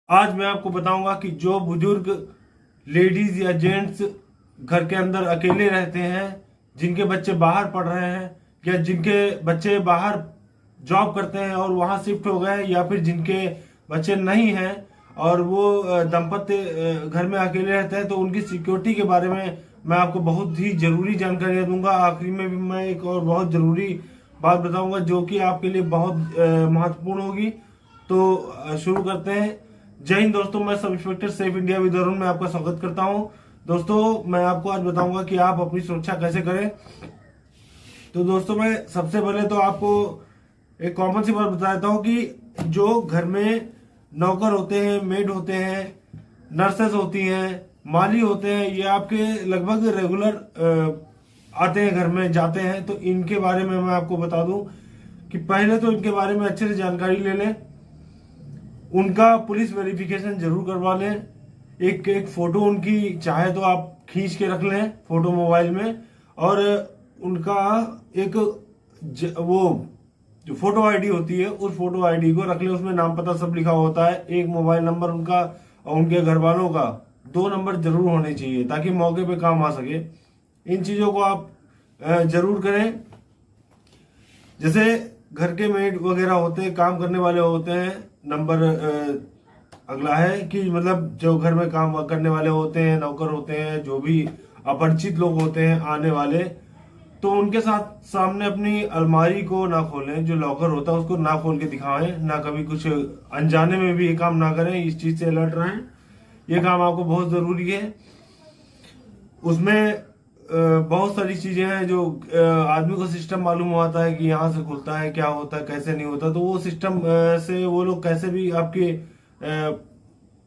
आज मैं आपको बताऊंगा कि जो बुजुर्ग लेडीज या जेंट्स घर के अंदर अकेले रहते हैं, जिनके बच्चे बाहर पढ़ रहे हैं या जिनके बच्चे बाहर जॉब करते हैं और वहां शिफ्ट हो गए, या फिर जिनके बच्चे नहीं हैं और वो दंपत्ति घर में अकेले रहते हैं, तो उनकी सिक्योरिटी के बारे में मैं आपको बहुत ही जरूरी जानकारियां दूंगा। आखिरी में भी मैं एक और बहुत जरूरी बात बताऊंगा जो कि आपके लिए बहुत महत्वपूर्ण होगी। तो शुरू करते हैं। जय हिंद दोस्तों, मैं sub inspector safe India with Arun में आपका स्वागत करता हूं। दोस्तों, मैं आपको आज बताऊंगा कि आप अपनी सुरक्षा कैसे करें। तो दोस्तों, मैं सबसे पहले तो आपको एक कॉमन सी बात बता देता हूं कि जो घर में नौकर होते हैं, मेड होते हैं, नर्सेस होती हैं, माली होते हैं, ये आपके लगभग रेगुलर आते हैं, घर में जाते हैं। तो इनके बारे में मैं आपको बता दूं कि पहले तो इनके बारे में अच्छे से जानकारी ले लें, उनका पुलिस वेरिफिकेशन जरूर करवा लें। एक फोटो उनकी चाहे तो आप खींच के रख लें फोटो मोबाइल में, और उनका एक वो जो फोटो आईडी होती है उस फोटो आईडी को रख लें। उसमें नाम पता सब लिखा होता है, एक मोबाइल नंबर उनका और उनके घर वालों का 2 नंबर जरूर होने चाहिए ताकि मौके पे काम आ सके। इन चीजों को आप जरूर करें। जैसे घर के मेड वगैरह होते हैं, काम करने वाले होते हैं। नंबर अगला है कि मतलब जो घर में काम करने वाले होते हैं, नौकर होते हैं, जो भी अपरिचित लोग होते हैं आने वाले, तो उनके साथ सामने अपनी अलमारी को ना खोलें। जो लॉकर होता है उसको ना खोल के दिखाएं, ना कभी कुछ अनजाने में भी ये काम ना करें। इस चीज से अलर्ट रहें, ये काम आपको बहुत जरूरी है। उसमें बहुत सारी चीजें हैं जो आदमी को सिस्टम मालूम होता है कि यहाँ से खुलता है, क्या होता है, कैसे नहीं होता। तो वो सिस्टम से वो लोग कैसे भी आपके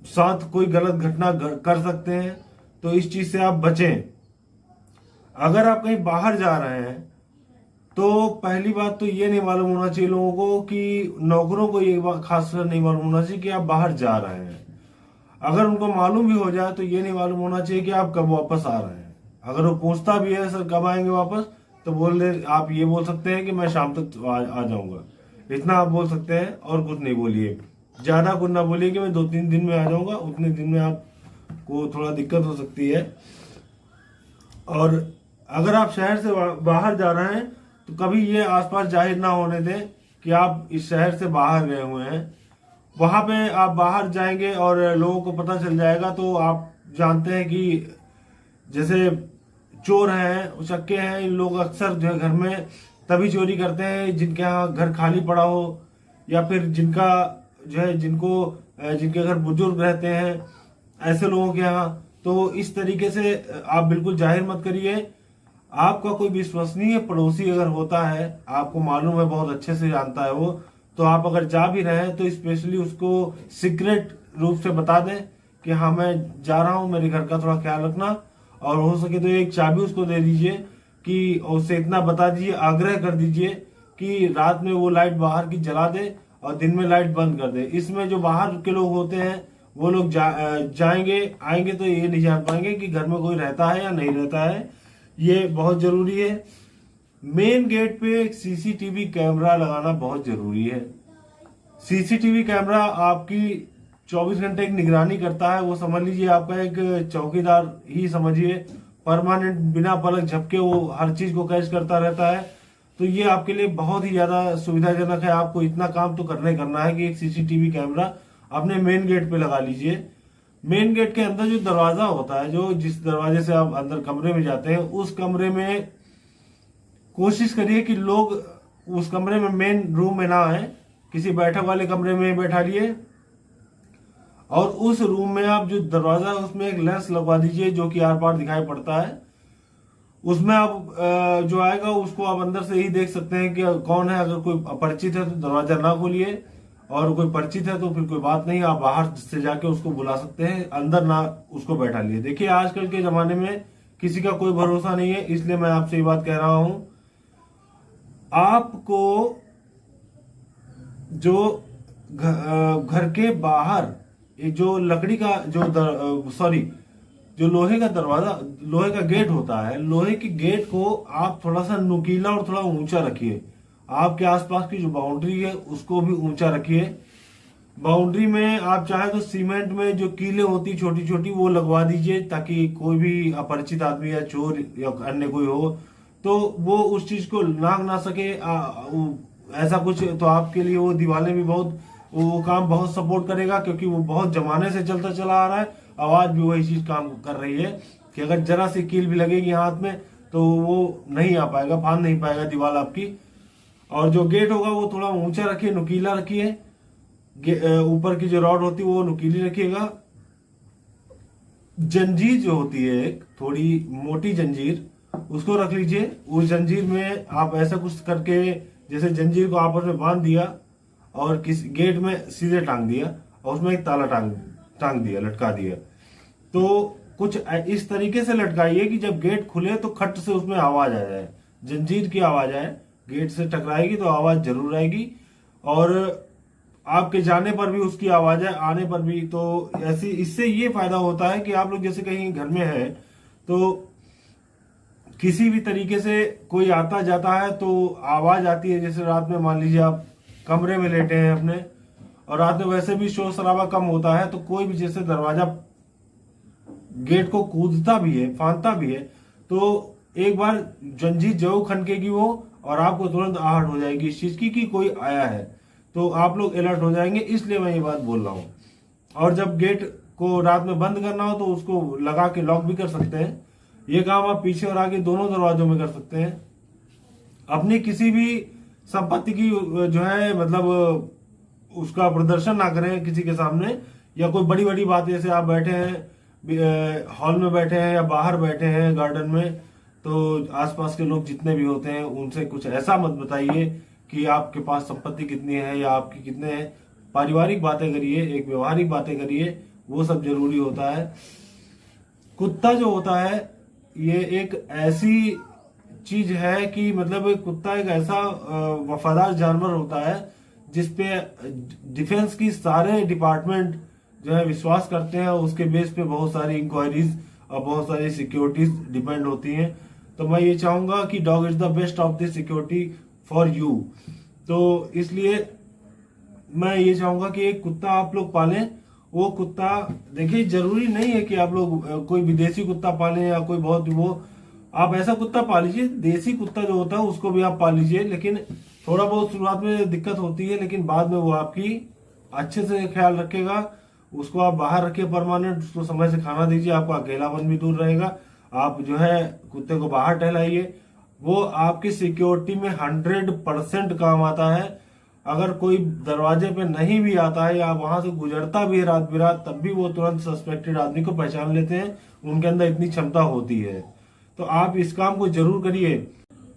साथ कोई गलत घटना कर सकते हैं। तो इस चीज से आप बचें। अगर आप कहीं बाहर जा रहे हैं तो पहली बात तो ये नहीं मालूम होना चाहिए लोगों को, कि नौकरों को ये खासकर नहीं मालूम होना चाहिए कि आप बाहर जा रहे हैं। अगर उनको मालूम भी हो जाए तो ये नहीं मालूम होना चाहिए कि आप कब वापस आ रहे हैं। अगर वो पूछता भी है सर कब आएंगे वापस, तो आप ये बोल सकते हैं कि मैं शाम तक आ जाऊंगा। इतना आप बोल सकते हैं और कुछ नहीं बोलिए। ज्यादा कुछ ना बोलिए कि मैं 2-3 दिन में आ जाऊंगा। उतने दिन में आपको थोड़ा दिक्कत हो सकती है। और अगर आप शहर से बाहर जा रहे हैं तो कभी ये आसपास जाहिर ना होने दें कि आप इस शहर से बाहर गए हुए हैं। वहां पे आप बाहर जाएंगे और लोगों को पता चल जाएगा, तो आप जानते हैं कि जैसे चोर हैं, उचक्के हैं, इन लोग अक्सर जो है घर में तभी चोरी करते हैं जिनके यहाँ घर खाली पड़ा हो, या फिर जिनका जो है जिनके घर बुजुर्ग रहते हैं, ऐसे लोगों के यहाँ। तो इस तरीके से आप बिल्कुल जाहिर मत करिए। आपका कोई विश्वसनीय पड़ोसी अगर होता है, आपको मालूम है, बहुत अच्छे से जानता है वो, तो आप अगर जा भी रहे हैं तो स्पेशली उसको सीक्रेट रूप से बता दें कि हाँ मैं जा रहा हूँ, मेरे घर का थोड़ा ख्याल रखना। और हो सके तो एक चाबी उसको दे दीजिए, कि उससे इतना बता दीजिए, आग्रह कर दीजिए कि रात में वो लाइट बाहर की जला दे और दिन में लाइट बंद कर दे। इसमें जो बाहर के लोग होते हैं वो लोग जाएंगे आएंगे तो ये नहीं जान पाएंगे कि घर में कोई रहता है या नहीं रहता है। ये बहुत जरूरी है। मेन गेट पे एक सीसीटीवी कैमरा लगाना बहुत जरूरी है। सीसीटीवी कैमरा आपकी 24 घंटे की निगरानी करता है। वो समझ लीजिए आपका एक चौकीदार ही समझिए, परमानेंट, बिना पलक झपके वो हर चीज को कैच करता रहता है। तो ये आपके लिए बहुत ही ज्यादा सुविधाजनक है। आपको इतना काम तो करना है कि एक सीसीटीवी कैमरा अपने मेन गेट पे लगा लीजिए। मेन गेट के अंदर जो दरवाजा होता है, जो जिस दरवाजे से आप अंदर कमरे में जाते हैं, उस कमरे में कोशिश करिए कि लोग उस कमरे में, मेन रूम में ना आए, किसी बैठक वाले कमरे में बैठा लिए। और उस रूम में आप जो दरवाजा है उसमें एक लेंस लगवा दीजिए जो कि आर पार दिखाई पड़ता है। उसमें आप जो आएगा उसको आप अंदर से ही देख सकते हैं कि कौन है। अगर कोई अपरिचित है तो दरवाजा ना खोलिए, और कोई परिचित है तो फिर कोई बात नहीं, आप बाहर से जाके उसको बुला सकते हैं, अंदर ना उसको बैठा लिए। देखिए आजकल के जमाने में किसी का कोई भरोसा नहीं है, इसलिए मैं आपसे ये बात कह रहा हूं। आपको जो घर के बाहर जो लकड़ी का जो लोहे का दरवाजा, लोहे का गेट होता है, लोहे के गेट को आप थोड़ा सा नुकीला और थोड़ा ऊंचा रखिए। आपके आसपास की जो बाउंड्री है उसको भी ऊंचा रखिए। बाउंड्री में आप चाहे तो सीमेंट में जो कीलें होती छोटी छोटी वो लगवा दीजिए, ताकि कोई भी अपरिचित आदमी या चोर या अन्य कोई हो तो वो उस चीज को लांघ ना सके। ऐसा कुछ तो आपके लिए वो दीवारें भी बहुत, वो काम बहुत सपोर्ट करेगा, क्योंकि वो बहुत जमाने से चलता चला आ रहा है। आवाज भी वही चीज काम कर रही है कि अगर जरा सी कील भी लगेगी हाथ में तो वो नहीं आ पाएगा, फांद नहीं पाएगा दीवार आपकी। और जो गेट होगा वो थोड़ा ऊंचा रखिए, नुकीला रखिए। ऊपर की जो रॉड होती है वो नुकीली रखिएगा। जंजीर जो होती है एक थोड़ी मोटी जंजीर, उसको रख लीजिए। उस जंजीर में आप ऐसा कुछ करके, जैसे जंजीर को आपस में बांध दिया और किसी गेट में सीधे टांग दिया और उसमें एक ताला टांग दिया, लटका दिया। तो कुछ इस तरीके से लटकाइए कि जब गेट खुले तो खट से उसमें आवाज आ जाए, जंजीर की आवाज आए। गेट से टकराएगी तो आवाज जरूर आएगी, और आपके जाने पर भी उसकी आवाज है, आने पर भी। तो ऐसी इससे ये फायदा होता है कि आप लोग जैसे कहीं घर में है तो किसी भी तरीके से कोई आता जाता है तो आवाज आती है। जैसे रात में मान लीजिए आप कमरे में लेटे हैं अपने, और रात में वैसे भी शोर शराबा कम होता है, तो कोई भी जैसे दरवाजा गेट को कूदता भी है, फांदता भी है, तो एक बार जंजीर जरूर खनकेगी वो, और आपको तुरंत आहट हो जाएगी इस चीज की कि कोई आया है। तो आप लोग अलर्ट हो जाएंगे, इसलिए मैं ये बात बोल रहा हूँ। और जब गेट को रात में बंद करना हो तो उसको लगा के लॉक भी कर सकते हैं। ये काम आप पीछे और आगे दोनों दरवाजों में कर सकते हैं। अपनी किसी भी संपत्ति की जो है मतलब उसका प्रदर्शन ना करें किसी के सामने, या कोई बड़ी बड़ी बात, जैसे आप बैठे हैं हॉल में बैठे हैं या बाहर बैठे हैं गार्डन में, तो आसपास के लोग जितने भी होते हैं उनसे कुछ ऐसा मत बताइए कि आपके पास संपत्ति कितनी है या आपकी कितने हैं। पारिवारिक बातें करिए, एक व्यवहारिक बातें करिए, वो सब जरूरी होता है। कुत्ता जो होता है ये एक ऐसी चीज है कि मतलब कुत्ता एक ऐसा वफादार जानवर होता है जिसपे डिफेंस की सारे डिपार्टमेंट जो है विश्वास करते हैं। उसके बेस पे बहुत सारी इंक्वायरीज और बहुत सारी सिक्योरिटीज डिपेंड होती हैं। तो मैं ये चाहूंगा कि dog is the best of the security for you. तो इसलिए मैं ये चाहूंगा कि एक कुत्ता आप लोग पालें। वो कुत्ता देखिए, जरूरी नहीं है कि आप लोग कोई विदेशी कुत्ता पालें या कोई बहुत वो, आप ऐसा कुत्ता पाल लीजिए। देसी कुत्ता जो होता है उसको भी आप पाल लीजिए, लेकिन थोड़ा बहुत शुरुआत में दिक्कत होती है, लेकिन बाद में वो आपकी अच्छे से ख्याल रखेगा। उसको आप बाहर रखिए परमानेंट, उसको समय से खाना दीजिए, आपका अकेलापन भी दूर रहेगा। आप जो है कुत्ते को बाहर टहलाइए, वो आपकी सिक्योरिटी में 100% काम आता है। अगर कोई दरवाजे पे नहीं भी आता है या वहां से गुजरता भी है रात बिरात, तब भी वो तुरंत सस्पेक्टेड आदमी को पहचान लेते हैं। उनके अंदर इतनी क्षमता होती है। तो आप इस काम को जरूर करिए।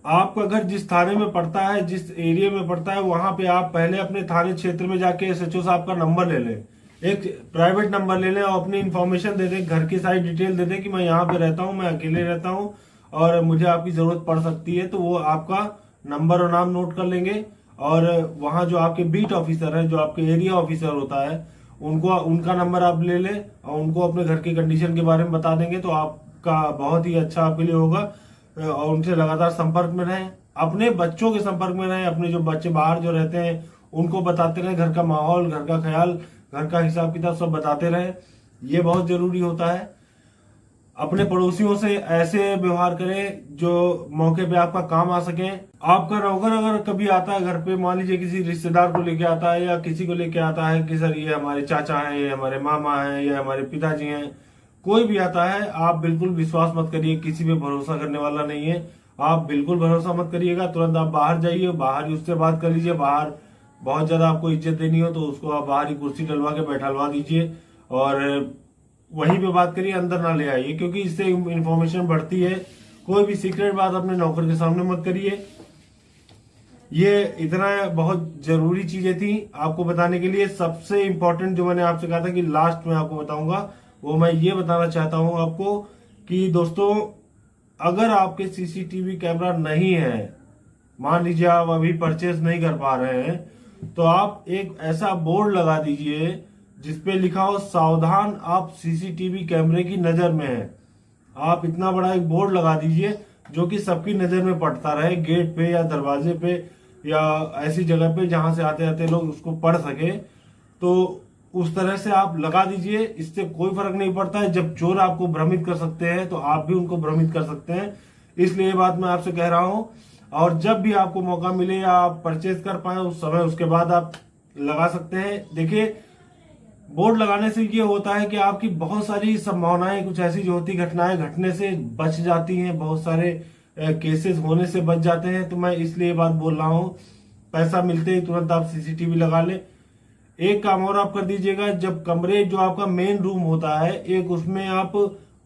आपका घर जिस थाने में पड़ता है, जिस एरिया में पड़ता है, वहां पे आप पहले अपने थाने क्षेत्र में जाके एसएचओ साहब का नंबर ले लें, एक प्राइवेट नंबर ले लें और अपनी इन्फॉर्मेशन दे दें, घर की सारी डिटेल दे दें कि मैं यहाँ पे रहता हूँ, मैं अकेले रहता हूँ और मुझे आपकी जरूरत पड़ सकती है। तो वो आपका नंबर और नाम नोट कर लेंगे, और वहां जो आपके बीट ऑफिसर है, जो आपके एरिया ऑफिसर होता है, उनको उनका नंबर आप ले लें और उनको अपने घर की कंडीशन के बारे में बता देंगे। तो आपका बहुत ही अच्छा आपके लिए होगा। और उनसे लगातार संपर्क में रहें, अपने बच्चों के संपर्क में रहें। अपने जो बच्चे बाहर जो रहते हैं उनको बताते रहें, घर का माहौल, घर का ख्याल, घर का हिसाब किताब सब बताते रहें। ये बहुत जरूरी होता है। अपने पड़ोसियों से ऐसे व्यवहार करें जो मौके पे आपका काम आ सके। आपका नौकर अगर कभी आता है घर पे, मान लीजिए किसी रिश्तेदार को लेके आता है या किसी को लेके आता है कि सर ये हमारे चाचा हैं, ये हमारे मामा हैं, ये हमारे पिताजी हैं, कोई भी आता है, आप बिल्कुल विश्वास मत करिए। किसी पे भरोसा करने वाला नहीं है। आप बिल्कुल भरोसा मत करिएगा। तुरंत आप बाहर जाइए, बाहर ही उससे बात कर लीजिए। बाहर बहुत ज्यादा आपको इज्जत देनी हो तो उसको आप बाहर ही कुर्सी डलवा के बैठालवा दीजिए और वहीं पे बात करिए, अंदर ना ले आइए, क्योंकि इससे इंफॉर्मेशन बढ़ती है। कोई भी सीक्रेट बात अपने नौकर के सामने मत करिए। ये इतना बहुत जरूरी चीजें थी आपको बताने के लिए। सबसे इम्पोर्टेंट जो मैंने आपसे कहा था कि लास्ट में आपको बताऊंगा, वो मैं ये बताना चाहता हूं आपको कि दोस्तों, अगर आपके सीसीटीवी कैमरा नहीं है, मान लीजिए आप अभी परचेज नहीं कर पा रहे हैं, तो आप एक ऐसा बोर्ड लगा दीजिए जिसपे लिखा हो सावधान, आप सीसीटीवी कैमरे की नजर में है। आप इतना बड़ा एक बोर्ड लगा दीजिए जो कि सबकी नजर में पड़ता रहे, गेट पे या दरवाजे पे या ऐसी जगह पे जहां से आते आते लोग उसको पढ़ सके। तो उस तरह से आप लगा दीजिए, इससे कोई फर्क नहीं पड़ता है। जब चोर आपको भ्रमित कर सकते हैं तो आप भी उनको भ्रमित कर सकते हैं, इसलिए ये बात मैं आपसे कह रहा हूं। और जब भी आपको मौका मिले या आप परचेज कर पाए उस समय, उसके बाद आप लगा सकते हैं। देखिए, बोर्ड लगाने से ये होता है कि आपकी बहुत सारी संभावनाएं, कुछ ऐसी जो होती घटनाएं घटने से बच जाती हैं, बहुत सारे केसेस होने से बच जाते हैं। तो मैं इसलिए बात बोल रहा हूं, पैसा मिलते ही तुरंत आप सीसीटीवी लगा ले। एक काम और आप कर दीजिएगा, जब कमरे जो आपका मेन रूम होता है एक, उसमें आप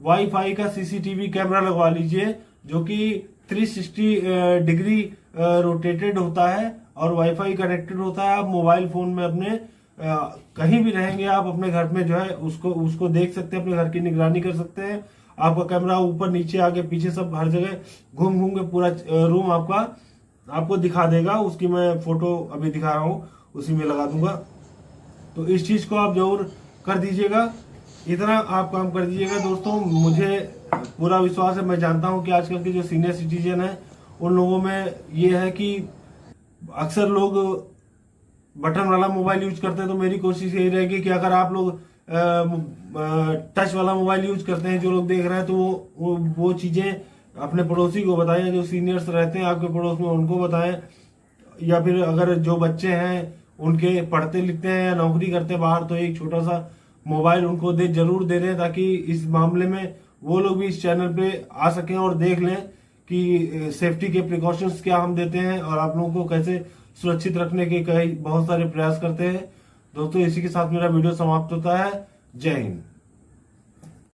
वाईफाई का सीसीटीवी कैमरा लगवा लीजिए, जो कि 360 डिग्री रोटेटेड होता है और वाईफाई कनेक्टेड होता है। आप मोबाइल फोन में अपने कहीं भी रहेंगे आप अपने घर में जो है उसको देख सकते हैं, अपने घर की निगरानी कर सकते हैं। आपका कैमरा ऊपर नीचे आगे पीछे सब हर जगह घूम घूम के पूरा रूम आपको दिखा देगा। उसकी मैं फोटो अभी दिखा रहा हूँ, उसी में लगा दूंगा। तो इस चीज को आप जरूर कर दीजिएगा, इतना आप काम कर दीजिएगा दोस्तों। मुझे पूरा विश्वास है, मैं जानता हूं कि आजकल के जो सीनियर सिटीजन है उन लोगों में ये है कि अक्सर लोग बटन वाला मोबाइल यूज करते हैं। तो मेरी कोशिश यही रहेगी कि अगर आप लोग टच वाला मोबाइल यूज करते हैं, जो लोग देख रहे हैं, तो वो चीजें अपने पड़ोसी को बताएं, जो सीनियर्स रहते हैं आपके पड़ोस में उनको बताएं। या फिर अगर जो बच्चे हैं उनके पढ़ते लिखते हैं या नौकरी करते हैं बाहर, तो एक छोटा सा मोबाइल उनको जरूर दे दें, ताकि इस मामले में वो लोग भी इस चैनल पे आ सकें और देख लें कि सेफ्टी के प्रिकॉशंस क्या हम देते हैं और आप लोगों को कैसे सुरक्षित रखने के कई बहुत सारे प्रयास करते हैं। दोस्तों, इसी के साथ मेरा वीडियो समाप्त होता है। जय हिंद।